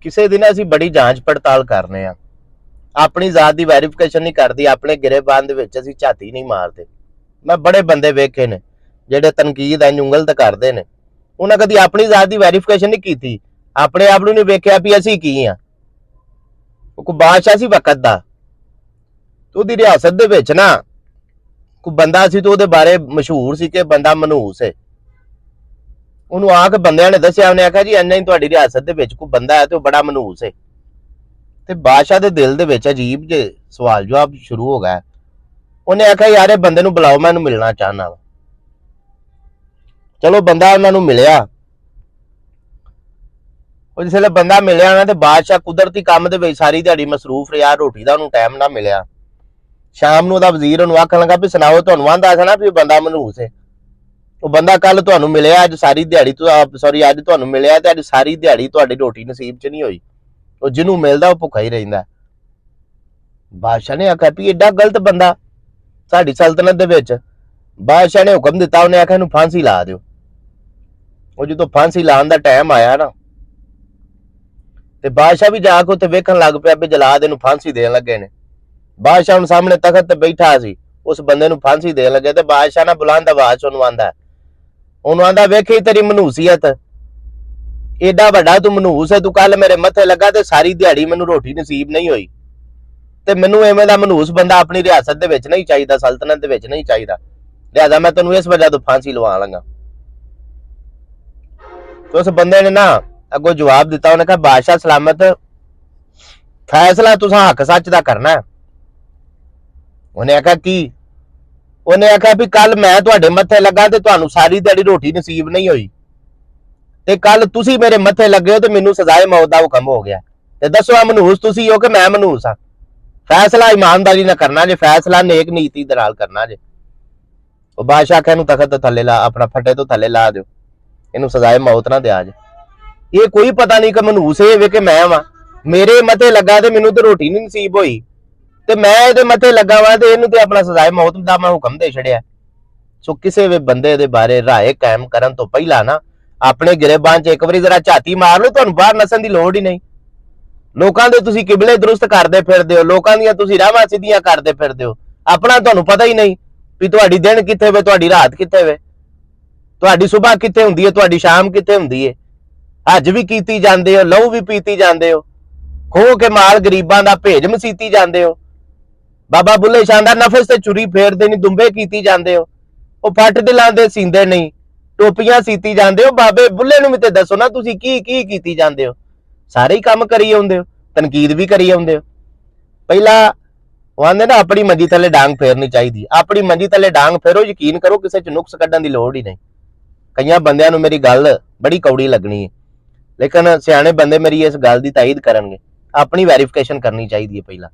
ਕਿਸੇ ਦਿਨ ਅਸੀਂ बड़ी ਜਾਂਚ पड़ताल करने ਆ अपनी जात की वैरीफिकेशन नहीं करती अपने गिरेबान असीं झाती नहीं मारते मैं बड़े बंदे वेखे ने जिहड़े तनकीद है उंगल ते करते हैं उन्हें कभी अपनी जात की वैरीफिकेशन नहीं की अपने आप नहीं वेख्या भी असीं की हाँ कोई बादशाह सी वक्त दा तो उहदी रियासत दे विच ना कोई बंदा सी तो उहदे बारे मशहूर सी कि बंदा मनहूस है उन्होंने आके बंदियां ने दस्सिया उन्हें आख्या जी इन्ना ही तुहाडी रियासत दे विच कोई बंदा है तो बड़ा मनहूस है ते बादशाह दे दिल दे विच अजीब जे सवाल जवाब शुरू हो गया उन्हें आख्या यार इह बंदे नूं बुलाओ मैं इहनूं मिलना चाहना वा चलो बंदा उन्हां नूं मिलिया जिसले बंदा मिलिया ना ते बादशाह कुदरती काम दे विच सारी दिहाड़ी मसरूफ रहा रोटी दा उन्हूं टाइम ना मिलिया शाम नूं दा वजीर उन्हूं आखण लगा भी सुनाओ तुहानूं आंदा सी ना भी बंदा मनहूस है वो बंदा कल तुहानूं मिलिया अज सारी दिहाड़ी सॉरी अज तुहानूं मिलिया ते अज सारी दिहाड़ी तुहाडी रोटी नसीब च नहीं होई ਉਹ ਜਿਹਨੂੰ ਮਿਲਦਾ ਉਹ ਭੁੱਖਾ ਹੀ ਰਹਿੰਦਾ ਬਾਦਸ਼ਾਹ ਨੇ ਆਖਿਆ ਵੀ ਐਡਾ ਗਲਤ ਬੰਦਾ ਸਾਡੀ ਸਲਤਨਤ ਦੇ ਵਿੱਚ ਬਾਦਸ਼ਾਹ ਨੇ ਹੁਕਮ ਦਿੱਤਾ ਉਹਨੇ ਆਖਿਆ ਇਹਨੂੰ ਫਾਂਸੀ ਲਾ ਦਿਓ ਉਹ ਜਦੋਂ ਫਾਂਸੀ ਲਾਉਣ ਦਾ ਟਾਈਮ ਆਇਆ ਨਾ ਤੇ ਬਾਦਸ਼ਾਹ ਵੀ ਜਾ ਕੇ ਉੱਥੇ ਵੇਖਣ ਲੱਗ ਪਿਆ ਵੀ ਜਲਾਦ ਇਹਨੂੰ ਫਾਂਸੀ ਦੇਣ ਲੱਗੇ ਨੇ ਬਾਦਸ਼ਾਹ ਨੂੰ ਸਾਹਮਣੇ ਤਖਤ ਤੇ ਬੈਠਾ ਸੀ ਉਸ ਬੰਦੇ ਨੂੰ ਫਾਂਸੀ ਦੇਣ ਲੱਗੇ ਤੇ ਬਾਦਸ਼ਾਹ ਨਾਲ ਬੁਲੰਦ ਆਵਾਜ਼ ਉਹਨੂੰ ਆਂਦਾ ਵੇਖੀ ਤੇਰੀ ਮਨੂਸੀਅਤ एडा वड्डा तू मनहूस है तू कल मेरे मथे लगा ते सारी दिहाड़ी मैनू रोटी नसीब नहीं हुई ते मैनू इवें दा मनहूस बंदा अपनी रियासत दे विच नहीं चाहिदा सल्तनत दे विच नहीं चाहिदा लिहाजा मैं तैनूं इस वजह तो फांसी लवा लंगा तो उस बंदे ने ना अगों जवाब दिता उन्हें कहा बादशाह सलामत फैसला तुसां हक सच दा करना है उन्हें आख्या की उन्हें आख्या भी कल मैं तुहाडे मथे लगा ते तुहानूं सारी दिहाड़ी रोटी नसीब नहीं हुई ते कल तुसी मेरे मथे लगे हो तो मैनू सजाए मौत दा हुक्म हो गया ते दसो मनहूस तुसी हो कि मैं मनहूस हाँ फैसला ईमानदारी ना करना जे फैसला नेक नीति दे नाल करना जे वो बादशाह कह तखत तो थले ला अपना फटे तो थले ला दो इनू सजाए मौत ना दिया जे ये कोई पता नहीं कि मनहूस है वे कि मैं वां मेरे मथे लगा ते मैनू तो रोटी नहीं नसीब होई ते मैं इहदे मथे लगा वां ते इहनू ते अपना सजाए मौत दा मैं हुक्म दे छड़िया सो किसी भी बंदे दे बारे राय कायम करन तो पहला ना अपने गिरेबान च एक बारी जरा झाती मार लो तुहानूं बाहर नसन दी लोड़ ही नहीं लोकां दे तुसीं किबले दुरुस्त करदे फिरदे हो लोकां दीयां तुसीं राहां सीधियां करदे फिरदे हो अपना तुहानूं पता ही नहीं भी तुहाडी दिन कित्थे वे तुहाडी रात कित्थे वे तुहाडी सुबह कित्थे हुंदी है तुहाडी शाम कित्थे हुंदी है हज भी कीती जांदे हो लहू भी पीती जांदे हो खो के माल गरीबां दा भेज मसीती जांदे हो बाबा बुल्ले शाह दा नफस ते चुरी फेरदे नहीं दुंबे कीती जांदे हो ਉਹ ਫੱਟ ਦਿਲਾਂ ਦੇ ਸੀਂਦੇ ਨਹੀਂ ਟੋਪੀਆਂ ਸੀਤੀ ਜਾਂਦੇ ਹੋ ਬਾਬੇ ਬੁੱਲੇ ਨੂੰ ਵੀ ਤੇ ਦੱਸੋ ਨਾ ਤੁਸੀਂ ਕੀ ਕੀ ਕੀਤੀ ਜਾਂਦੇ ਹੋ ਸਾਰੇ ਹੀ ਕੰਮ ਕਰੀ ਆਉਂਦੇ ਹੋ ਤਨਕੀਦ ਵੀ ਕਰੀ ਆਉਂਦੇ ਹੋ ਪਹਿਲਾਂ ਉਹ ਆਂਦੇ ਨਾ ਆਪਣੀ ਮੰਜੀ ਥੱਲੇ ਡਾਂਗ ਫੇਰਨੀ ਚਾਹੀਦੀ ਆਪਣੀ ਮੰਜੀ ਥੱਲੇ ਡਾਂਗ ਫੇਰੋ ਯਕੀਨ ਕਰੋ ਕਿਸੇ ਚ ਨੁਕਸ ਕੱਢਣ ਦੀ ਲੋੜ ਹੀ ਨਹੀਂ ਕਈਆਂ ਬੰਦਿਆਂ ਨੂੰ ਮੇਰੀ ਗੱਲ ਬੜੀ ਕੌੜੀ ਲੱਗਣੀ ਹੈ ਲੇਕਿਨ ਸਿਆਣੇ ਬੰਦੇ ਮੇਰੀ ਇਸ ਗੱਲ ਦੀ ਤਾਈਦ ਕਰਨਗੇ ਆਪਣੀ ਵੈਰੀਫਿਕੇਸ਼ਨ ਕਰਨੀ ਚਾਹੀਦੀ ਹੈ ਪਹਿਲਾਂ